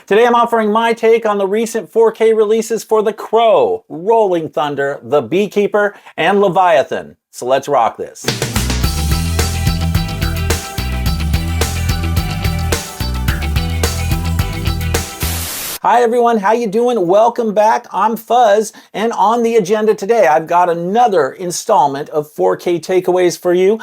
Today I'm offering my take on the recent 4K releases for The Crow, Rolling Thunder, The Beekeeper, and Leviathan. So let's rock this. Hi everyone, how you doing? Welcome back. I'm Fuzz, and on the agenda today I've got another installment of 4K takeaways for you,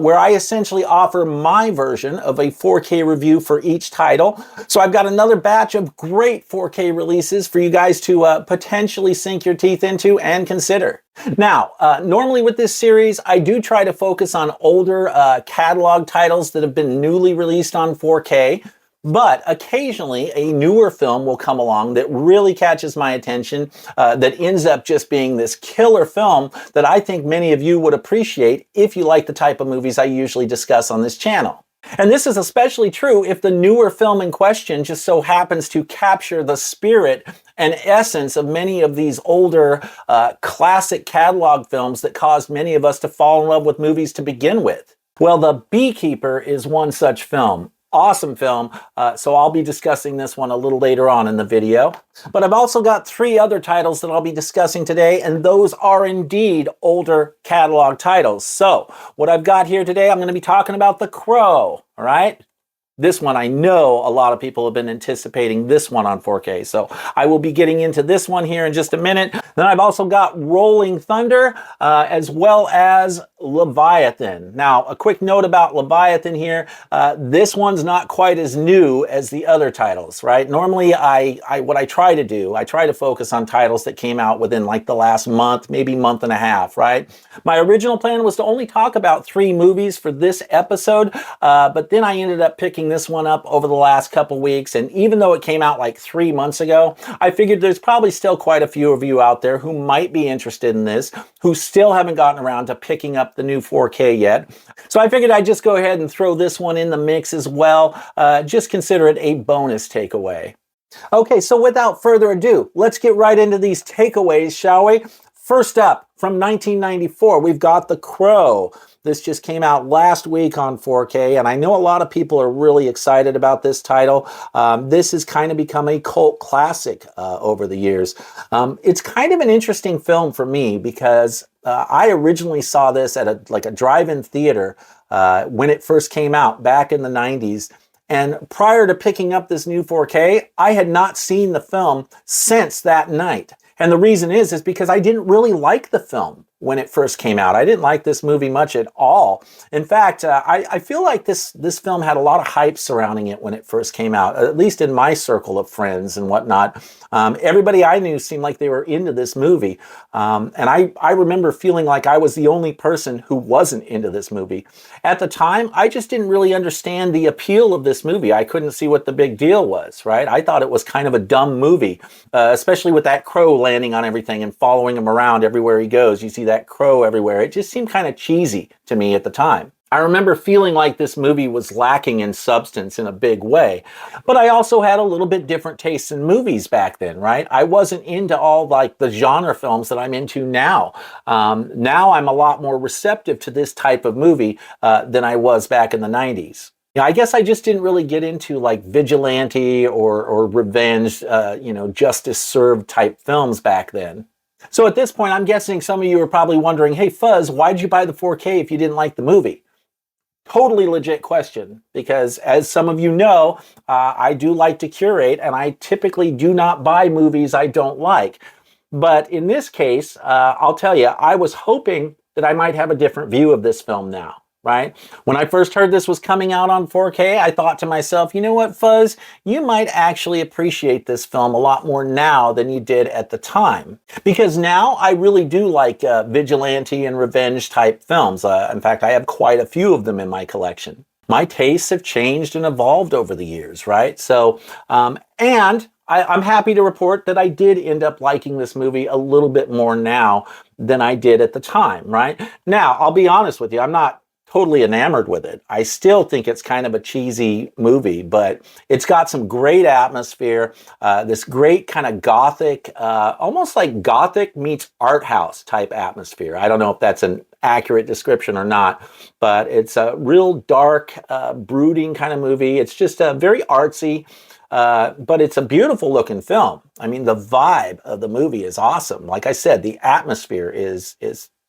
where I essentially offer my version of a 4K review for each title. So I've got another batch of great 4K releases for you guys to potentially sink your teeth into and consider. Now, normally with this series, I do try to focus on older catalog titles that have been newly released on 4K. But occasionally a newer film will come along that really catches my attention, that ends up just being this killer film that I think many of you would appreciate if you like the type of movies I usually discuss on this channel. And this is especially true if the newer film in question just so happens to capture the spirit and essence of many of these older classic catalog films that caused many of us to fall in love with movies to begin with. Well, The Beekeeper is one such film. Awesome film, so I'll be discussing this one a little later on in the video. But I've also got three other titles that I'll be discussing today, and those are indeed older catalog titles. So what I've got here today, I'm going to be talking about The Crow, all right? This one, I know a lot of people have been anticipating this one on 4K, so I will be getting into this one here in just a minute. Then I've also got Rolling Thunder, as well as Leviathan. Now, a quick note about Leviathan here. This one's not quite as new as the other titles, right? Normally, what I try to do, I try to focus on titles that came out within like the last month, maybe month and a half, right? My original plan was to only talk about 3 movies for this episode, but then I ended up picking this one up over the last couple weeks, and even though it came out like 3 months ago, I figured there's probably still quite a few of you out there who might be interested in this, who still haven't gotten around to picking up the new 4K yet. So I figured I'd just go ahead and throw this one in the mix as well. Just consider it a bonus takeaway. Okay, so without further ado, let's get right into these takeaways, shall we? First up, from 1994, we've got The Crow. This just came out last week on 4K, and I know a lot of people are really excited about this title. This has kind of become a cult classic over the years. It's kind of an interesting film for me because I originally saw this at a drive-in theater when it first came out back in the 90s. And prior to picking up this new 4K, I had not seen the film since that night. And the reason is because I didn't really like the film when it first came out. I didn't like this movie much at all. In fact, I feel like this film had a lot of hype surrounding it when it first came out, at least in my circle of friends and whatnot. Everybody I knew seemed like they were into this movie. And I remember feeling like I was the only person who wasn't into this movie. At the time, I just didn't really understand the appeal of this movie. I couldn't see what the big deal was, right? I thought it was kind of a dumb movie, especially with that crow landing on everything and following him around everywhere he goes. You see that crow everywhere. It just seemed kind of cheesy to me at the time. I remember feeling like this movie was lacking in substance in a big way, but I also had a little bit different tastes in movies back then, right? I wasn't into all like the genre films that I'm into now. Now I'm a lot more receptive to this type of movie than I was back in the 90s. Yeah, I guess I just didn't really get into like vigilante or revenge, justice served type films back then. So at this point, I'm guessing some of you are probably wondering, hey Fuzz, why'd you buy the 4K if you didn't like the movie? Totally legit question, because as some of you know, I do like to curate, and I typically do not buy movies I don't like. But in this case, I'll tell you, I was hoping that I might have a different view of this film now. Right? When I first heard this was coming out on 4K, I thought to myself, you know what, Fuzz? You might actually appreciate this film a lot more now than you did at the time. Because now I really do like vigilante and revenge type films. In fact, I have quite a few of them in my collection. My tastes have changed and evolved over the years, right? So, and I'm happy to report that I did end up liking this movie a little bit more now than I did at the time, right? Now, I'll be honest with you, I'm not totally enamored with it. I still think it's kind of a cheesy movie, but it's got some great atmosphere, this great kind of gothic, almost like gothic meets art house type atmosphere. I don't know if that's an accurate description or not, but it's a real dark, brooding kind of movie. It's just very artsy. but it's a beautiful looking film. I mean, the vibe of the movie is awesome. Like I said, the atmosphere is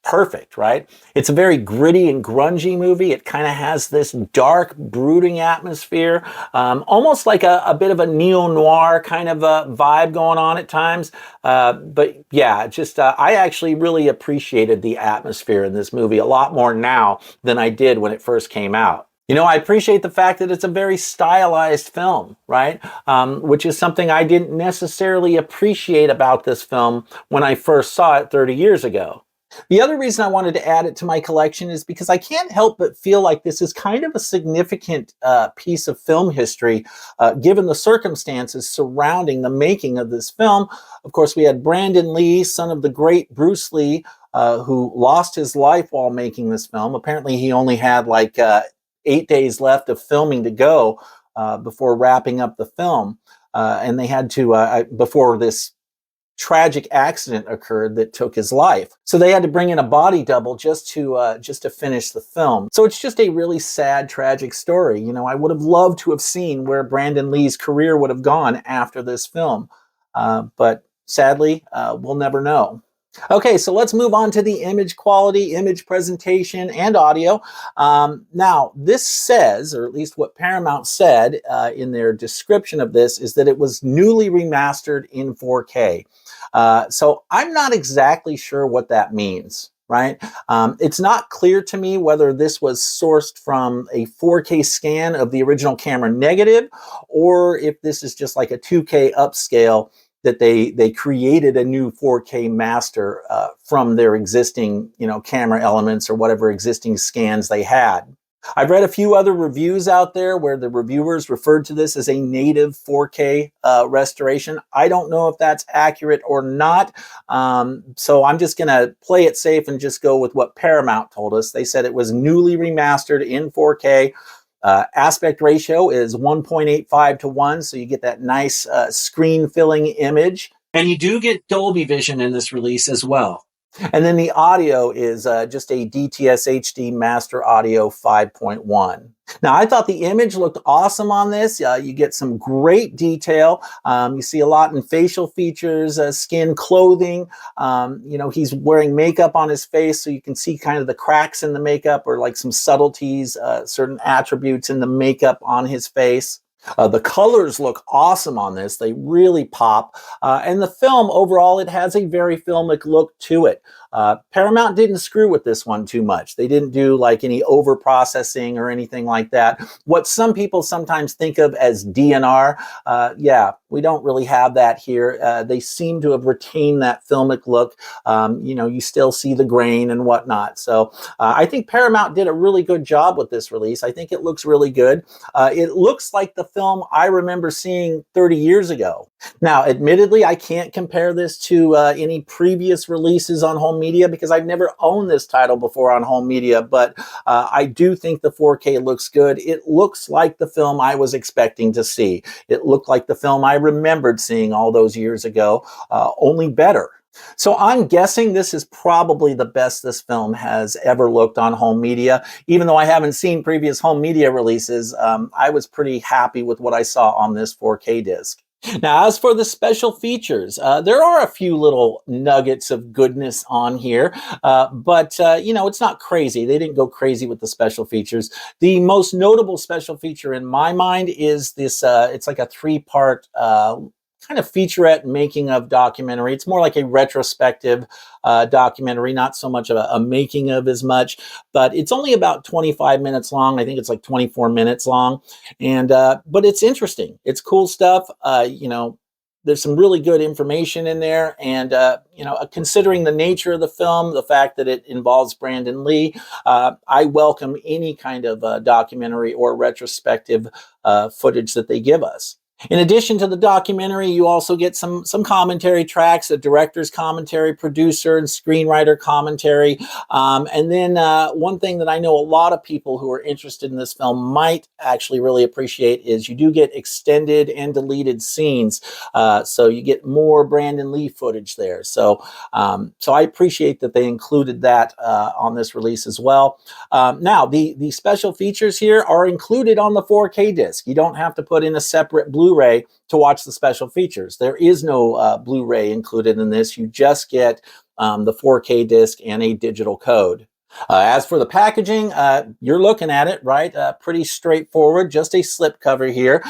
perfect, right? It's a very gritty and grungy movie. It kind of has this dark, brooding atmosphere, almost like a bit of a neo-noir kind of a vibe going on at times. But yeah, just I actually really appreciated the atmosphere in this movie a lot more now than I did when it first came out. You know, I appreciate the fact that it's a very stylized film, right? Which is something I didn't necessarily appreciate about this film when I first saw it 30 years ago. The other reason I wanted to add it to my collection is because I can't help but feel like this is kind of a significant piece of film history, given the circumstances surrounding the making of this film. Of course, we had Brandon Lee, son of the great Bruce Lee, who lost his life while making this film. Apparently, he only had like 8 days left of filming to go before wrapping up the film. And they had to, before this tragic accident occurred that took his life. So they had to bring in a body double just to finish the film. So it's just a really sad, tragic story. You know, I would have loved to have seen where Brandon Lee's career would have gone after this film. But sadly, we'll never know. Okay, so let's move on to the image quality, image presentation, and audio. Now, this says, or at least what Paramount said in their description of this, is that it was newly remastered in 4K. So I'm not exactly sure what that means, right? It's not clear to me whether this was sourced from a 4K scan of the original camera negative, or if this is just like a 2K upscale that they created a new 4K master from their existing, you know, camera elements or whatever existing scans they had. I've read a few other reviews out there where the reviewers referred to this as a native 4K restoration. I don't know if that's accurate or not, so I'm just going to play it safe and just go with what Paramount told us. They said it was newly remastered in 4K. Aspect ratio is 1.85 to 1, so you get that nice screen filling image. And you do get Dolby Vision in this release as well. And then the audio is just a DTS HD Master Audio 5.1. Now, I thought the image looked awesome on this. You get some great detail. You see a lot in facial features, skin, clothing. You know, he's wearing makeup on his face, so you can see kind of the cracks in the makeup or like some subtleties, certain attributes in the makeup on his face. The colors look awesome on this. They really pop. And the film, overall, it has a very filmic look to it. Paramount didn't screw with this one too much. They didn't do like any over processing or anything like that. What some people sometimes think of as DNR, yeah, we don't really have that here. They seem to have retained that filmic look. You know, you still see the grain and whatnot. So I think Paramount did a really good job with this release. I think it looks really good. It looks like the film I remember seeing 30 years ago. Now, admittedly, I can't compare this to any previous releases on home media because I've never owned this title before on home media, but I do think the 4K looks good. It looks like the film I was expecting to see. It looked like the film I remembered seeing all those years ago, only better. So I'm guessing this is probably the best this film has ever looked on home media. Even though I haven't seen previous home media releases, I was pretty happy with what I saw on this 4K disc. Now, as for the special features, there are a few little nuggets of goodness on here, but you know, it's not crazy. They didn't go crazy with the special features. The most notable special feature in my mind is this, it's like a three-part kind of featurette making of documentary. It's more like a retrospective documentary, not so much of a making of as much, but it's only about 25 minutes long. I think it's like 24 minutes long. And, but it's interesting. It's cool stuff. You know, there's some really good information in there. And, you know, considering the nature of the film, the fact that it involves Brandon Lee, I welcome any kind of documentary or retrospective footage that they give us. In addition to the documentary, you also get some commentary tracks, a director's commentary, producer and screenwriter commentary. And then one thing that I know a lot of people who are interested in this film might actually really appreciate is you do get extended and deleted scenes. So you get more Brandon Lee footage there. So I appreciate that they included that on this release as well. Now, the special features here are included on the 4K disc. You don't have to put in a separate Blu-ray Blu-ray to watch the special features. There is no Blu-ray included in this. You just get the 4K disc and a digital code. As for the packaging, you're looking at it, right? Pretty straightforward, just a slipcover here.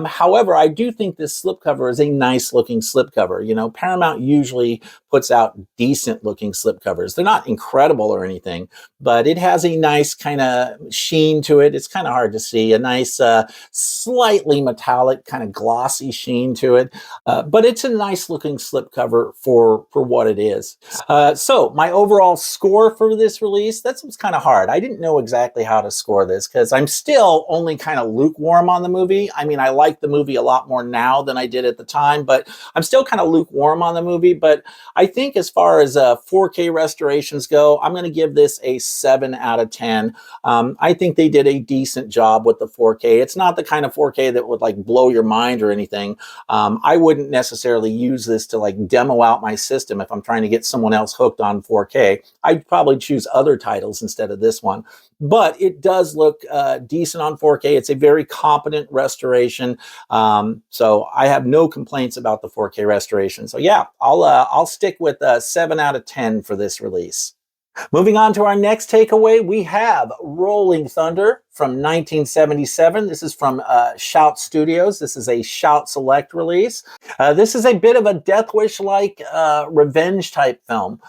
However, I do think this slipcover is a nice looking slipcover. You know, Paramount usually puts out decent looking slipcovers. They're not incredible or anything, but it has a nice kind of sheen to it. It's kind of hard to see, a nice slightly metallic kind of glossy sheen to it. But it's a nice looking slipcover for what it is. So my overall score for this release, that was kind of hard. I didn't know exactly how to score this because I'm still only kind of lukewarm on the movie. I mean, I like the movie a lot more now than I did at the time, but I'm still kind of lukewarm on the movie. But I think as far as 4K restorations go, I'm going to give this a 7 out of 10. I think they did a decent job with the 4K. It's not the kind of 4K that would like blow your mind or anything. I wouldn't necessarily use this to like demo out my system if I'm trying to get someone else hooked on 4K. I'd probably choose other titles instead of this one. But it does look decent on 4K. It's a very competent restoration. So I have no complaints about the 4K restoration. So yeah, I'll stick with 7 out of 10 for this release. Moving on to our next takeaway, we have Rolling Thunder from 1977. This is from Shout Studios. This is a Shout Select release. This is a bit of a Death Wish-like revenge type film,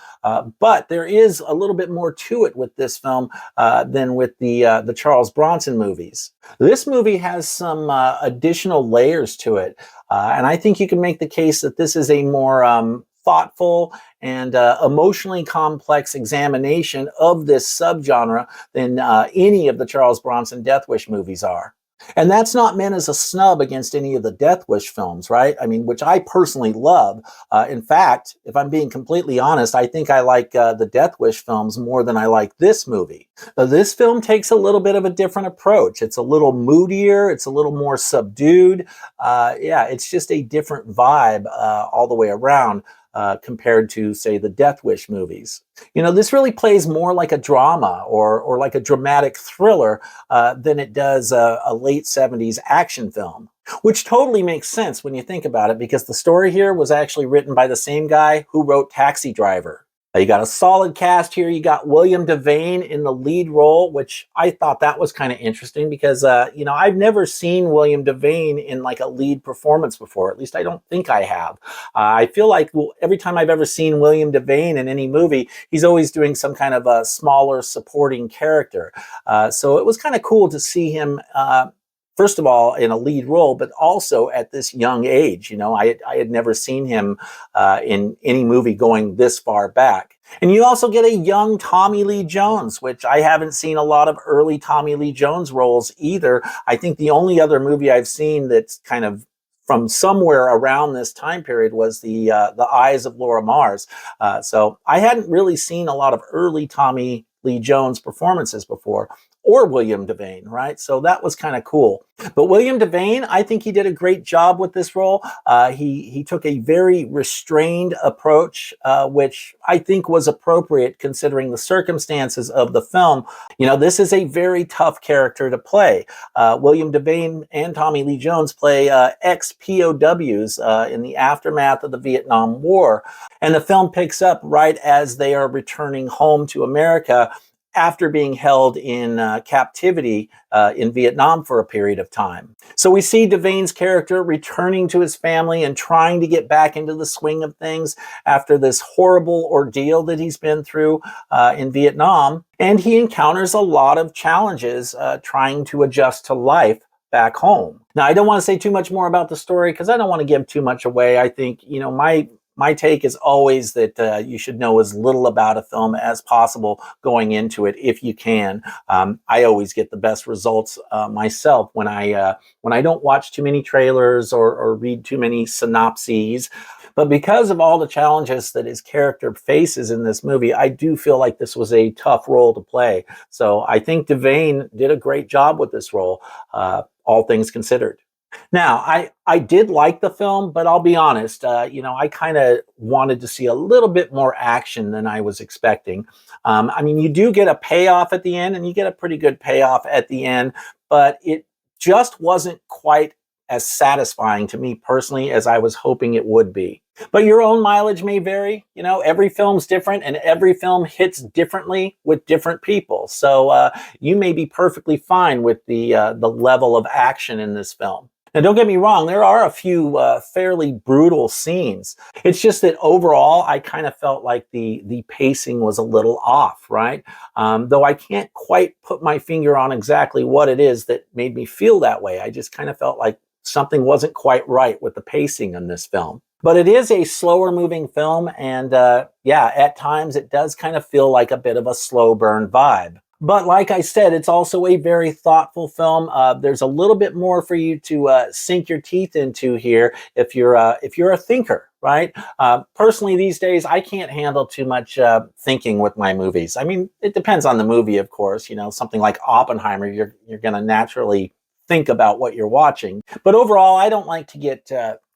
but there is a little bit more to it with this film than with the Charles Bronson movies. This movie has some additional layers to it, and I think you can make the case that this is a more thoughtful and emotionally complex examination of this subgenre than any of the Charles Bronson Death Wish movies are. And that's not meant as a snub against any of the Death Wish films, right? I mean, which I personally love. In fact, if I'm being completely honest, I think I like the Death Wish films more than I like this movie. This film takes a little bit of a different approach. It's a little moodier. It's a little more subdued. Yeah, it's just a different vibe all the way around. Compared to, say, the Death Wish movies. You know, this really plays more like a drama or like a dramatic thriller than it does a late 70s action film, which totally makes sense when you think about it, because the story here was actually written by the same guy who wrote Taxi Driver. You got a solid cast here. You got William Devane in the lead role, which I thought that was kind of interesting because, you know, I've never seen William Devane in like a lead performance before. At least I don't think I have. I feel like every time I've ever seen William Devane in any movie, he's always doing some kind of a smaller supporting character. So it was kind of cool to see him first of all, in a lead role, but also at this young age. You know, I had never seen him in any movie going this far back. And you also get a young Tommy Lee Jones, which I haven't seen a lot of early Tommy Lee Jones roles either. I think the only other movie I've seen that's kind of from somewhere around this time period was the Eyes of Laura Mars. So I hadn't really seen a lot of early Tommy Lee Jones performances before, or William Devane, right? So that was kind of cool. But William Devane, I think he did a great job with this role. He took a very restrained approach, which I think was appropriate considering the circumstances of the film. You know, this is a very tough character to play. William Devane and Tommy Lee Jones play ex-POWs in the aftermath of the Vietnam War. And the film picks up right as they are returning home to America after being held in captivity in Vietnam for a period of time. So we see Devane's character returning to his family and trying to get back into the swing of things after this horrible ordeal that he's been through in Vietnam. And he encounters a lot of challenges trying to adjust to life back home. Now, I don't want to say too much more about the story because I don't want to give too much away. I think, you know, my take is always that you should know as little about a film as possible going into it if you can. I always get the best results myself when I don't watch too many trailers or read too many synopses. But because of all the challenges that his character faces in this movie, I do feel like this was a tough role to play. So I think Devane did a great job with this role, all things considered. Now, I did like the film, but I'll be honest, you know, I kind of wanted to see a little bit more action than I was expecting. I mean, you do get a payoff at the end, and you get a pretty good payoff at the end, but it just wasn't quite as satisfying to me personally as I was hoping it would be. But your own mileage may vary. You know, every film's different and every film hits differently with different people. So you may be perfectly fine with the level of action in this film. Now, don't get me wrong, there are a few fairly brutal scenes. It's just that overall, I kind of felt like the pacing was a little off, right? Though I can't quite put my finger on exactly what it is that made me feel that way. I just kind of felt like something wasn't quite right with the pacing in this film. But it is a slower moving film, and yeah, at times it does kind of feel like a bit of a slow burn vibe. But like I said, it's also a very thoughtful film. There's a little bit more for you to sink your teeth into here if you're a thinker, right? Personally, these days I can't handle too much thinking with my movies. I mean, it depends on the movie, of course. You know, something like Oppenheimer, you're going to naturally think about what you're watching. But overall, I don't like to get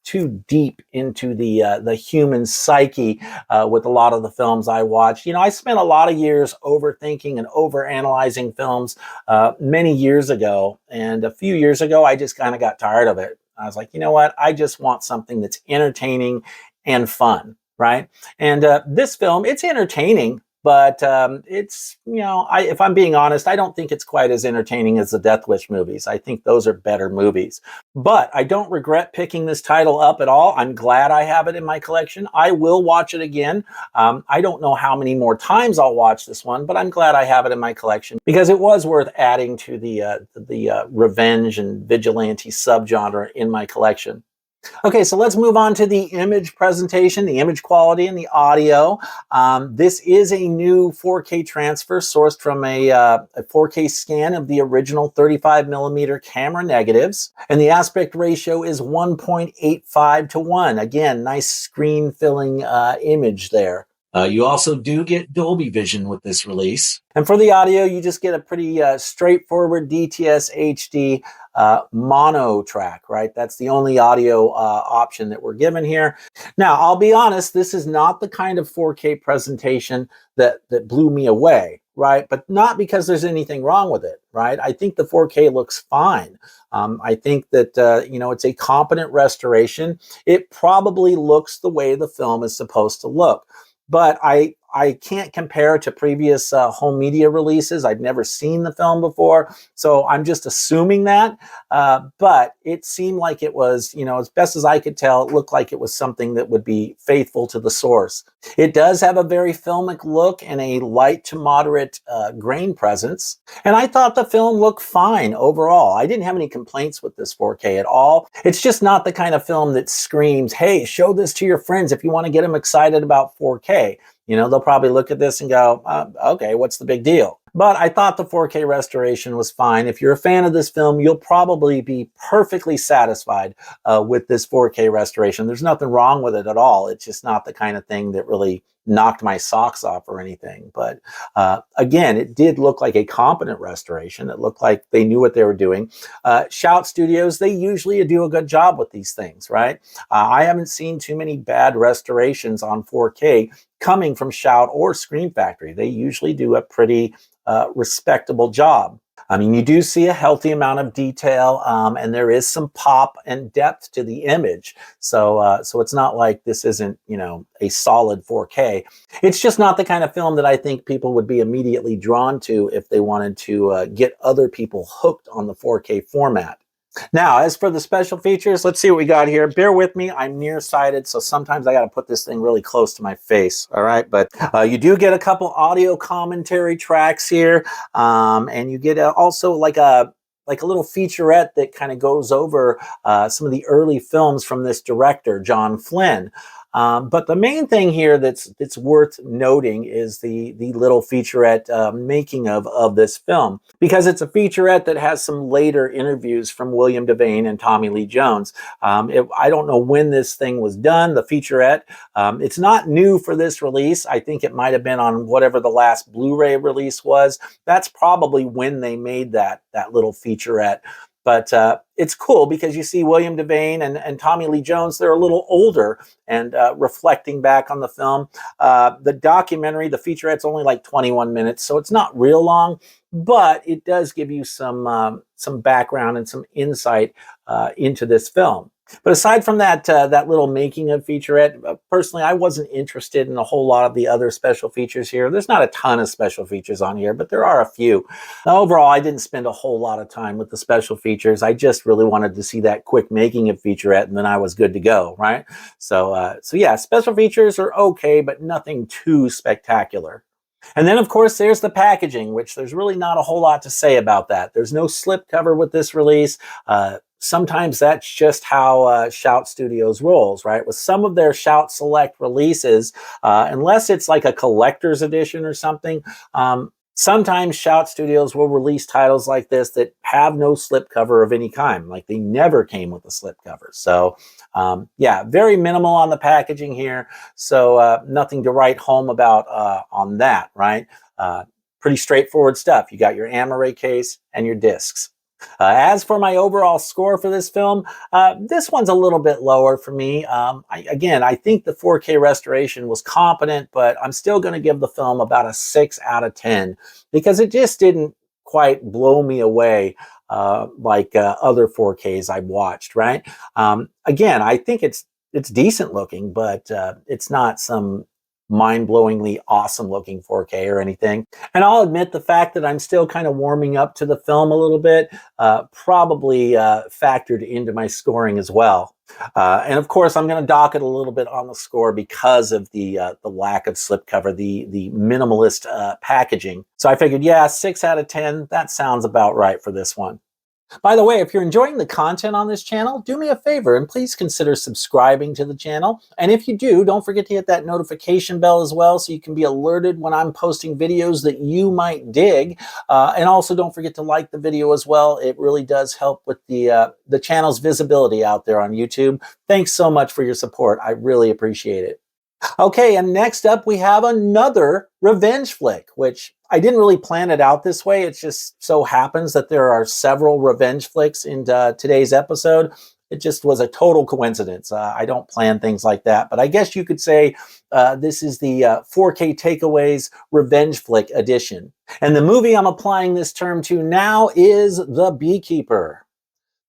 too deep into the human psyche with a lot of the films I watch. You know, I spent a lot of years overthinking and overanalyzing films many years ago, and a few years ago, I just kind of got tired of it. I was like, you know what? I just want something that's entertaining and fun, right? And this film, it's entertaining. But it's, you know, if I'm being honest, I don't think it's quite as entertaining as the Death Wish movies. I think those are better movies. But I don't regret picking this title up at all. I'm glad I have it in my collection. I will watch it again. I don't know how many more times I'll watch this one, but I'm glad I have it in my collection because it was worth adding to the revenge and vigilante subgenre in my collection. Okay, so let's move on to the image presentation, the image quality, and the audio. This is a new 4K transfer sourced from a 4K scan of the original 35 millimeter camera negatives. And the aspect ratio is 1.85 to 1. Again, nice screen filling image there. You also do get Dolby Vision with this release. And for the audio, you just get a pretty straightforward DTS HD mono track, right? That's the only audio option that we're given here. Now, I'll be honest, this is not the kind of 4K presentation that blew me away, right? But not because there's anything wrong with it, right? I think the 4K looks fine. I think that, you know, it's a competent restoration. It probably looks the way the film is supposed to look. But I can't compare it to previous home media releases. I've never seen the film before, so I'm just assuming that. But it seemed like it was, you know, as best as I could tell, it looked like it was something that would be faithful to the source. It does have a very filmic look and a light to moderate grain presence. And I thought the film looked fine overall. I didn't have any complaints with this 4K at all. It's just not the kind of film that screams, hey, show this to your friends if you want to get them excited about 4K. You know, they'll probably look at this and go, okay, what's the big deal? But I thought the 4K restoration was fine. If you're a fan of this film, you'll probably be perfectly satisfied with this 4K restoration. There's nothing wrong with it at all. It's just not the kind of thing that really knocked my socks off or anything. But again, it did look like a competent restoration. It looked like they knew what they were doing. Shout Studios, they usually do a good job with these things, right? I haven't seen too many bad restorations on 4K coming from Shout or Scream Factory. They usually do a pretty respectable job. I mean, you do see a healthy amount of detail, and there is some pop and depth to the image. So it's not like this isn't, you know, a solid 4K. It's just not the kind of film that I think people would be immediately drawn to if they wanted to get other people hooked on the 4K format. Now, as for the special features, let's see what we got here. Bear with me, I'm nearsighted, so sometimes I got to put this thing really close to my face, all right? But you do get a couple audio commentary tracks here, and you get also like a little featurette that kind of goes over some of the early films from this director, John Flynn. But the main thing here that's worth noting is the little featurette making of this film, because it's a featurette that has some later interviews from William Devane and Tommy Lee Jones. I don't know when this thing was done, the featurette. It's not new for this release. I think it might have been on whatever the last Blu-ray release was. That's probably when they made that little featurette. But it's cool because you see William Devane and Tommy Lee Jones. They're a little older, and reflecting back on the film. The documentary, the featurette's only like 21 minutes, so it's not real long, but it does give you some background and some insight into this film. But aside from that, that little making of featurette, personally, I wasn't interested in a whole lot of the other special features here. There's not a ton of special features on here, but there are a few. Now, overall, I didn't spend a whole lot of time with the special features. I just really wanted to see that quick making of featurette, and then I was good to go, right? So yeah, special features are okay, but nothing too spectacular. And then, of course, there's the packaging, which there's really not a whole lot to say about that. There's no slipcover with this release. Sometimes that's just how Shout Studios rolls, right? With some of their Shout Select releases, unless it's like a collector's edition or something, sometimes Shout Studios will release titles like this that have no slipcover of any kind. Like they never came with a slipcover. So yeah, very minimal on the packaging here. So nothing to write home about on that, right? Pretty straightforward stuff. You got your Amaray case and your discs. As for my overall score for this film, this one's a little bit lower for me. Again, I think the 4K restoration was competent, but I'm still going to give the film about a 6 out of 10 because it just didn't quite blow me away like other 4Ks I've watched, right? Again, I think it's decent looking, but it's not some mind-blowingly awesome looking 4K or anything. And I'll admit the fact that I'm still kind of warming up to the film a little bit probably factored into my scoring as well. And of course, I'm going to dock it a little bit on the score because of the lack of slipcover, the minimalist packaging. So I figured, yeah, 6 out of 10, that sounds about right for this one. By the way, if you're enjoying the content on this channel, do me a favor and please consider subscribing to the channel. And if you do, don't forget to hit that notification bell as well so you can be alerted when I'm posting videos that you might dig. And also don't forget to like the video as well. It really does help with the channel's visibility out there on YouTube. Thanks so much for your support. I really appreciate it. Okay, and next up we have another revenge flick, which I didn't really plan it out this way. It just so happens that there are several revenge flicks in today's episode. It just was a total coincidence. I don't plan things like that, but I guess you could say this is the 4K Takeaways Revenge Flick edition. And the movie I'm applying this term to now is The Beekeeper.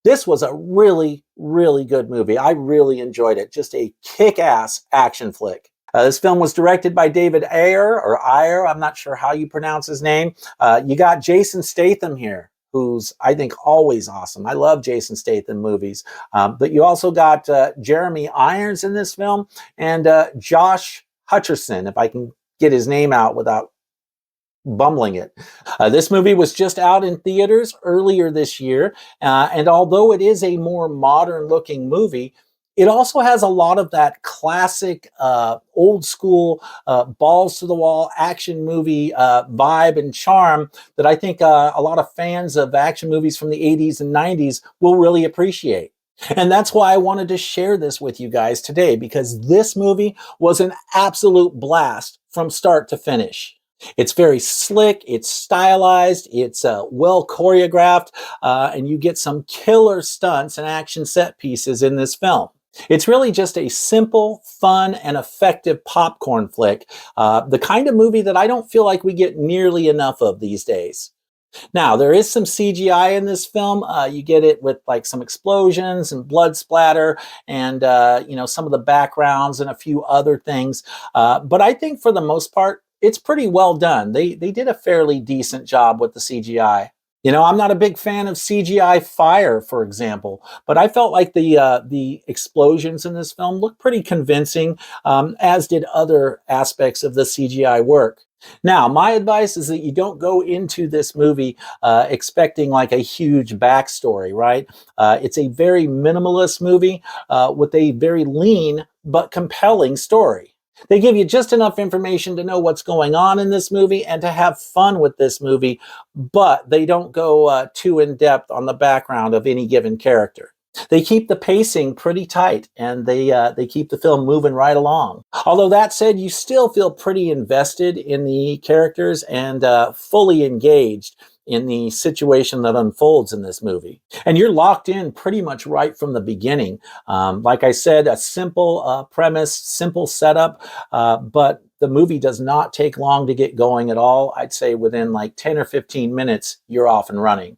This was a really, really good movie. I really enjoyed it. Just a kick-ass action flick. This film was directed by David Ayer. I'm not sure how you pronounce his name. You got Jason Statham here, who's, I think, always awesome. I love Jason Statham movies. But you also got Jeremy Irons in this film and Josh Hutcherson, if I can get his name out without bumbling it. This movie was just out in theaters earlier this year, and although it is a more modern looking movie, it also has a lot of that classic old school balls to the wall action movie vibe and charm that I think a lot of fans of action movies from the 80s and 90s will really appreciate. And that's why I wanted to share this with you guys today, because this movie was an absolute blast from start to finish. It's very slick, it's stylized, it's well choreographed, and you get some killer stunts and action set pieces in this film. It's really just a simple, fun, and effective popcorn flick, the kind of movie that I don't feel like we get nearly enough of these days. Now, there is some CGI in this film. You get it with like some explosions and blood splatter and, you know, some of the backgrounds and a few other things. But I think for the most part, it's pretty well done. They did a fairly decent job with the CGI. You know, I'm not a big fan of CGI fire, for example, but I felt like the explosions in this film looked pretty convincing, as did other aspects of the CGI work. Now, my advice is that you don't go into this movie expecting like a huge backstory, right? It's a very minimalist movie with a very lean but compelling story. They give you just enough information to know what's going on in this movie and to have fun with this movie, but they don't go too in depth on the background of any given character. They keep the pacing pretty tight, and they keep the film moving right along. Although that said, you still feel pretty invested in the characters and fully engaged. in the situation that unfolds in this movie. And you're locked in pretty much right from the beginning. Like I said, a simple premise, simple setup, but the movie does not take long to get going at all. I'd say within like 10 or 15 minutes, you're off and running.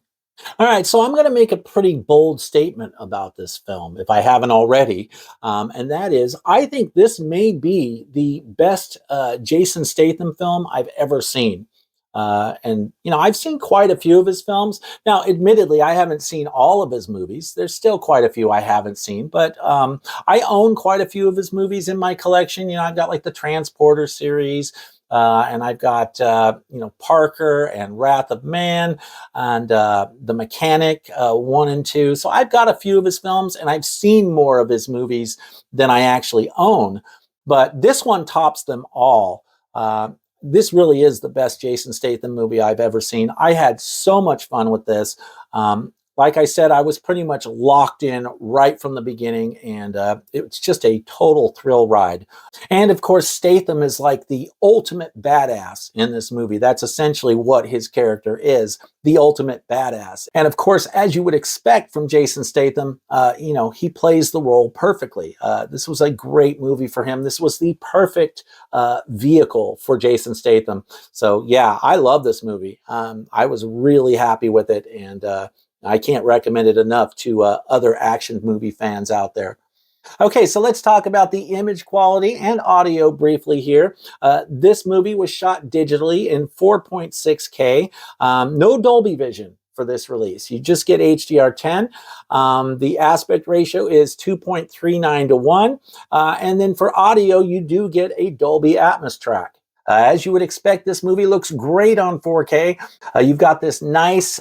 All right, so I'm going to make a pretty bold statement about this film, if I haven't already, and that is, I think this may be the best Jason Statham film I've ever seen. And you know, I've seen quite a few of his films. Now, admittedly, I haven't seen all of his movies. There's still quite a few I haven't seen, but I own quite a few of his movies in my collection. You know, I've got like the Transporter series. And I've got, you know, Parker and Wrath of Man and The Mechanic 1 and 2. So I've got a few of his films and I've seen more of his movies than I actually own. But this one tops them all. This really is the best Jason Statham movie I've ever seen. I had so much fun with this. Like I said, I was pretty much locked in right from the beginning, and it's just a total thrill ride. And of course, Statham is like the ultimate badass in this movie. That's essentially what his character is, the ultimate badass. And of course, as you would expect from Jason Statham, you know, he plays the role perfectly. This was a great movie for him. This was the perfect vehicle for Jason Statham. So yeah, I love this movie. I was really happy with it, and I can't recommend it enough to other action movie fans out there. Okay, so let's talk about the image quality and audio briefly here. This movie was shot digitally in 4.6K. No Dolby Vision for this release. You just get HDR10. The aspect ratio is 2.39 to 1. And then for audio, you do get a Dolby Atmos track. As you would expect, this movie looks great on 4K. You've got this nice,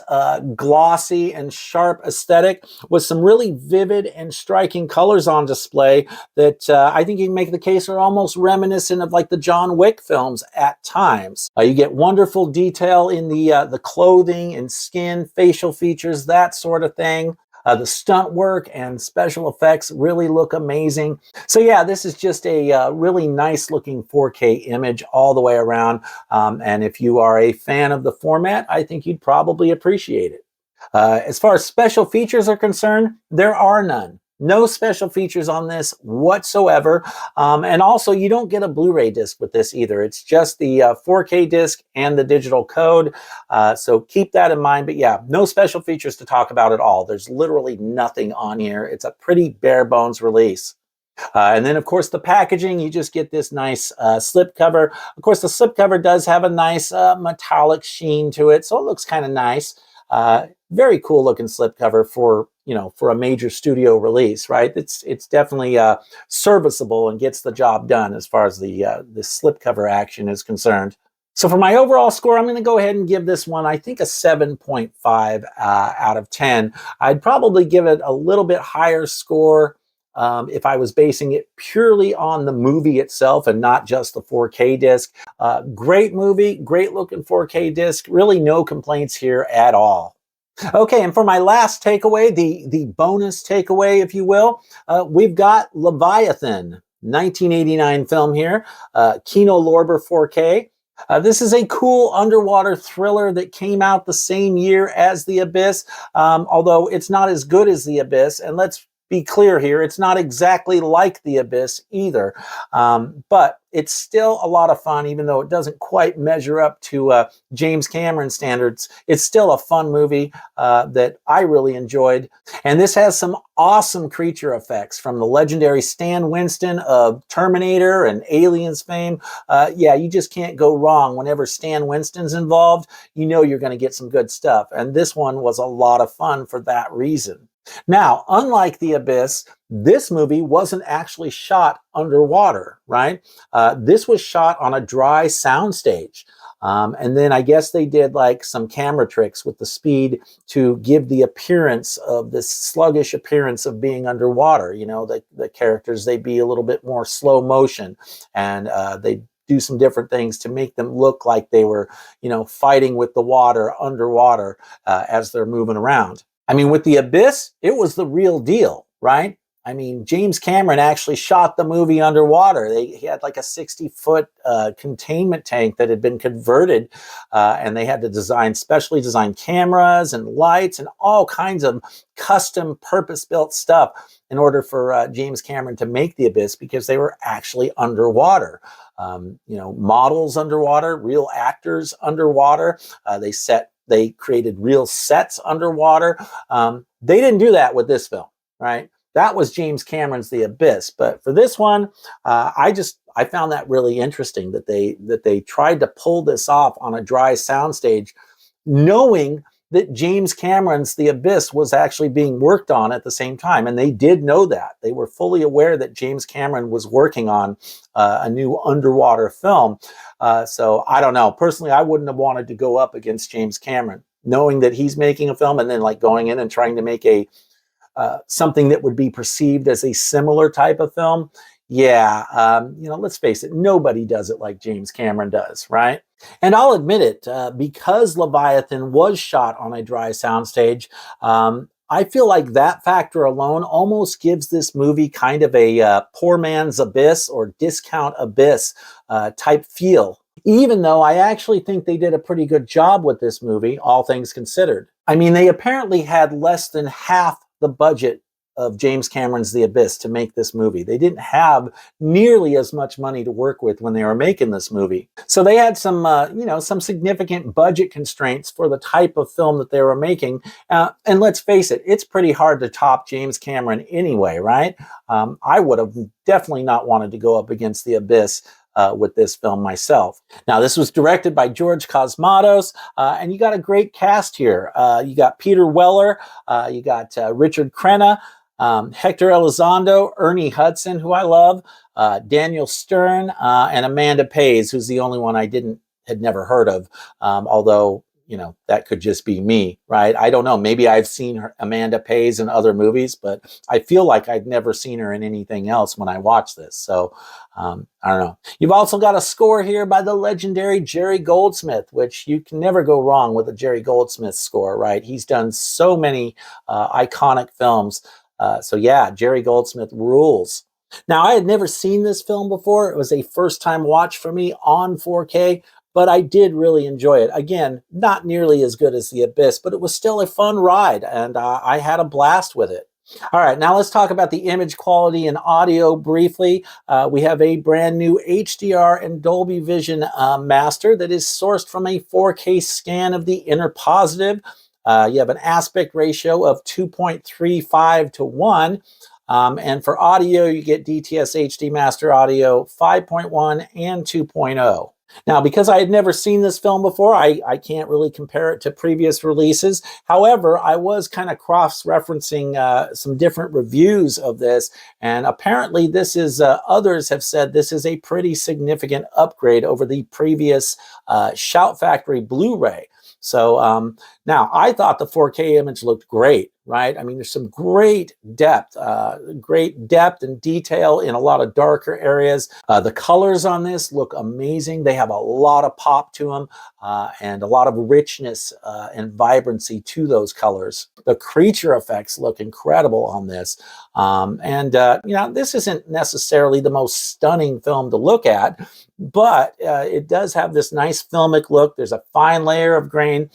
glossy and sharp aesthetic with some really vivid and striking colors on display that I think you can make the case are almost reminiscent of like the John Wick films at times. You get wonderful detail in the clothing and skin, facial features, that sort of thing. The stunt work and special effects really look amazing. So yeah, this is just a really nice looking 4K image all the way around. And if you are a fan of the format, I think you'd probably appreciate it. As far as special features are concerned, there are none. No special features on this whatsoever. And also, you don't get a Blu-ray disc with this either. It's just the 4K disc and the digital code. So keep that in mind. But yeah, no special features to talk about at all. There's literally nothing on here. It's a pretty bare bones release. And then, of course, the packaging, you just get this nice slipcover. Of course, the slipcover does have a nice metallic sheen to it, so it looks kind of nice. Very cool looking slipcover for, you know, for a major studio release, right? It's definitely serviceable and gets the job done as far as the slipcover action is concerned. So for my overall score, I'm going to go ahead and give this one, I think, a 7.5 out of 10. I'd probably give it a little bit higher score if I was basing it purely on the movie itself and not just the 4K disc. Great movie, great looking 4K disc. Really no complaints here at all. Okay, and for my last takeaway, the bonus takeaway, if you will, we've got Leviathan, 1989 film here, Kino Lorber 4K. This is a cool underwater thriller that came out the same year as The Abyss, although it's not as good as The Abyss, and let's be clear here, it's not exactly like The Abyss either, but it's still a lot of fun, even though it doesn't quite measure up to James Cameron standards. It's still a fun movie that I really enjoyed. And this has some awesome creature effects from the legendary Stan Winston of Terminator and Aliens fame. Yeah, you just can't go wrong. Whenever Stan Winston's involved, you know you're going to get some good stuff. And this one was a lot of fun for that reason. Now, unlike The Abyss, this movie wasn't actually shot underwater, right? This was shot on a dry soundstage. And then I guess they did like some camera tricks with the speed to give the appearance of this sluggish appearance of being underwater. You know, the characters, they'd be a little bit more slow motion, and they do some different things to make them look like they were, you know, fighting with the water underwater as they're moving around. I mean, with The Abyss, it was the real deal, right? I mean, James Cameron actually shot the movie underwater. He had like a 60-foot containment tank that had been converted, and they had to specially design cameras and lights and all kinds of custom purpose-built stuff in order for James Cameron to make The Abyss, because they were actually underwater. Models underwater, real actors underwater. They created real sets underwater. They didn't do that with this film, right? That was James Cameron's The Abyss. But for this one, I found that really interesting that they tried to pull this off on a dry soundstage, knowing that James Cameron's The Abyss was actually being worked on at the same time. And they did know that. They were fully aware that James Cameron was working on a new underwater film. So I don't know. Personally, I wouldn't have wanted to go up against James Cameron, knowing that he's making a film and then like going in and trying to make something that would be perceived as a similar type of film. Yeah, let's face it, nobody does it like James Cameron does, right? And I'll admit it, because Leviathan was shot on a dry soundstage, I feel like that factor alone almost gives this movie kind of a poor man's Abyss or discount Abyss type feel, even though I actually think they did a pretty good job with this movie, all things considered. I mean, they apparently had less than half the budget of James Cameron's The Abyss to make this movie. They didn't have nearly as much money to work with when they were making this movie. So they had some significant budget constraints for the type of film that they were making. And let's face it, it's pretty hard to top James Cameron anyway, right? I would have definitely not wanted to go up against The Abyss with this film myself. Now, this was directed by George Cosmatos, and you got a great cast here. You got Peter Weller, you got Richard Crenna, Hector Elizondo, Ernie Hudson, who I love, Daniel Stern, and Amanda Pays, who's the only one I had never heard of, although that could just be me, right? I don't know. Maybe I've seen Amanda Pays in other movies, but I feel like I'd never seen her in anything else when I watched this. So I don't know. You've also got a score here by the legendary Jerry Goldsmith, which you can never go wrong with a Jerry Goldsmith score, right? He's done so many iconic films. So yeah, Jerry Goldsmith rules. Now, I had never seen this film before. It was a first-time watch for me on 4K. But I did really enjoy it. Again, not nearly as good as The Abyss, but it was still a fun ride, and I had a blast with it. All right, now let's talk about the image quality and audio briefly. We have a brand new HDR and Dolby Vision master that is sourced from a 4K scan of the inner positive. You have an aspect ratio of 2.35 to 1. And for audio, you get DTS HD Master Audio 5.1 and 2.0. Now, because I had never seen this film before, I can't really compare it to previous releases. However, I was kind of cross-referencing some different reviews of this, and apparently others have said this is a pretty significant upgrade over the previous Shout Factory Blu-ray. So now, I thought the 4K image looked great, right? I mean, there's some great depth and detail in a lot of darker areas. The colors on this look amazing. They have a lot of pop to them and a lot of richness and vibrancy to those colors. The creature effects look incredible on this. This isn't necessarily the most stunning film to look at, but it does have this nice filmic look. There's a fine layer of grain.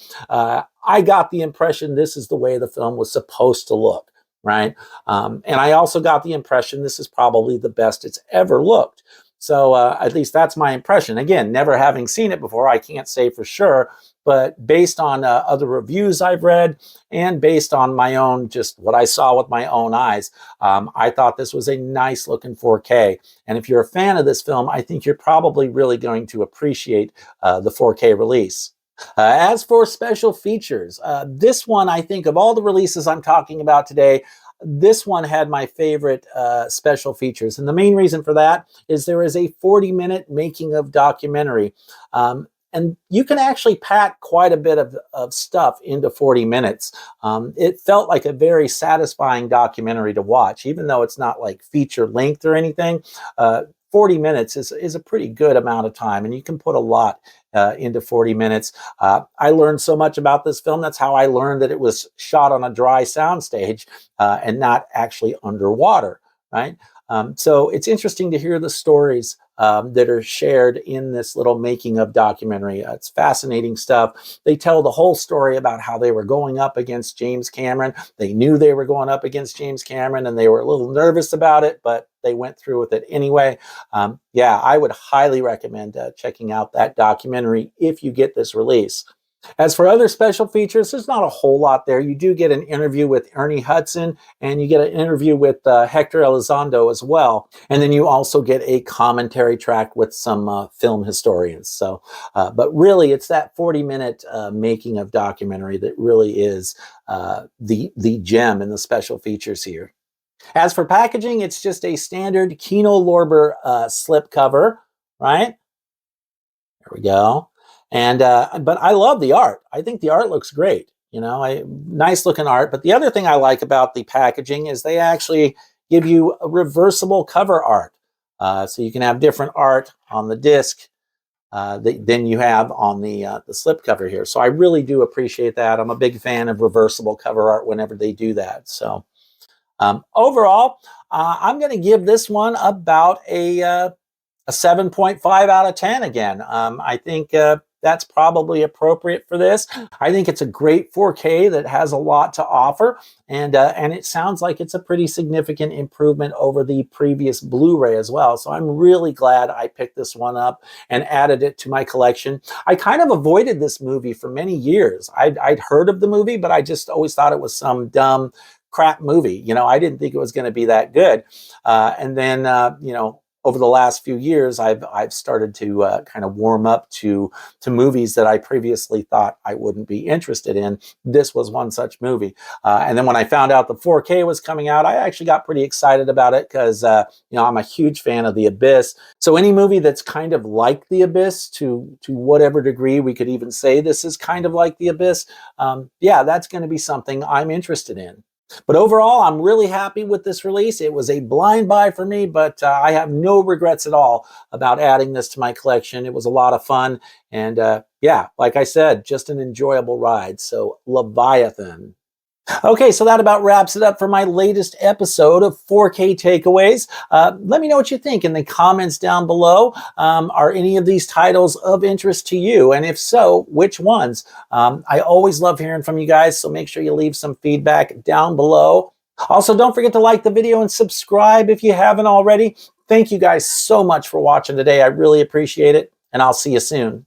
I got the impression this is the way the film was supposed to look, right? And I also got the impression this is probably the best it's ever looked. So at least that's my impression. Again, never having seen it before, I can't say for sure, but based on other reviews I've read and based on my own, just what I saw with my own eyes, I thought this was a nice looking 4K. And if you're a fan of this film, I think you're probably really going to appreciate the 4K release. As for special features, this one, I think of all the releases I'm talking about today, this one had my favorite special features. And the main reason for that is there is a 40-minute making of documentary. And you can actually pack quite a bit of stuff into 40 minutes. It felt like a very satisfying documentary to watch, even though it's not like feature length or anything. 40 minutes is a pretty good amount of time, and you can put a lot into 40 minutes. I learned so much about this film. That's how I learned that it was shot on a dry soundstage and not actually underwater. right? So it's interesting to hear the stories that are shared in this little making of documentary. It's fascinating stuff. They tell the whole story about how they were going up against James Cameron. They knew they were going up against James Cameron and they were a little nervous about it, but they went through with it anyway. Yeah, I would highly recommend checking out that documentary if you get this release. As for other special features, there's not a whole lot there. You do get an interview with Ernie Hudson, and you get an interview with Hector Elizondo as well. And then you also get a commentary track with some film historians. So, but really, it's that 40-minute making of documentary that really is the gem in the special features here. As for packaging, it's just a standard Kino Lorber slip cover, right? There we go. And but I love the art. I think the art looks great. You know, nice looking art. But the other thing I like about the packaging is they actually give you a reversible cover art. So you can have different art on the disc than you have on the slip cover here. So I really do appreciate that. I'm a big fan of reversible cover art whenever they do that. So overall, I'm going to give this one about a 7.5 out of 10 again. I think that's probably appropriate for this. I think it's a great 4K that has a lot to offer, and it sounds like it's a pretty significant improvement over the previous Blu-ray as well. So I'm really glad I picked this one up and added it to my collection. I kind of avoided this movie for many years. I'd heard of the movie, but I just always thought it was some dumb crap movie. You know, I didn't think it was going to be that good. And then, you know, over the last few years, I've started to kind of warm up to movies that I previously thought I wouldn't be interested in. This was one such movie. And then when I found out the 4K was coming out, I actually got pretty excited about it because, you know, I'm a huge fan of The Abyss. So any movie that's kind of like The Abyss, to whatever degree we could even say this is kind of like The Abyss, yeah, that's going to be something I'm interested in. But overall, I'm really happy with this release. It was a blind buy for me, but I have no regrets at all about adding this to my collection. It was a lot of fun. And yeah, like I said, just an enjoyable ride. So Leviathan. Okay, so that about wraps it up for my latest episode of 4K Takeaways. Let me know what you think in the comments down below. Are any of these titles of interest to you? And if so, which ones? I always love hearing from you guys, so make sure you leave some feedback down below. Also, don't forget to like the video and subscribe if you haven't already. Thank you guys so much for watching today. I really appreciate it, and I'll see you soon.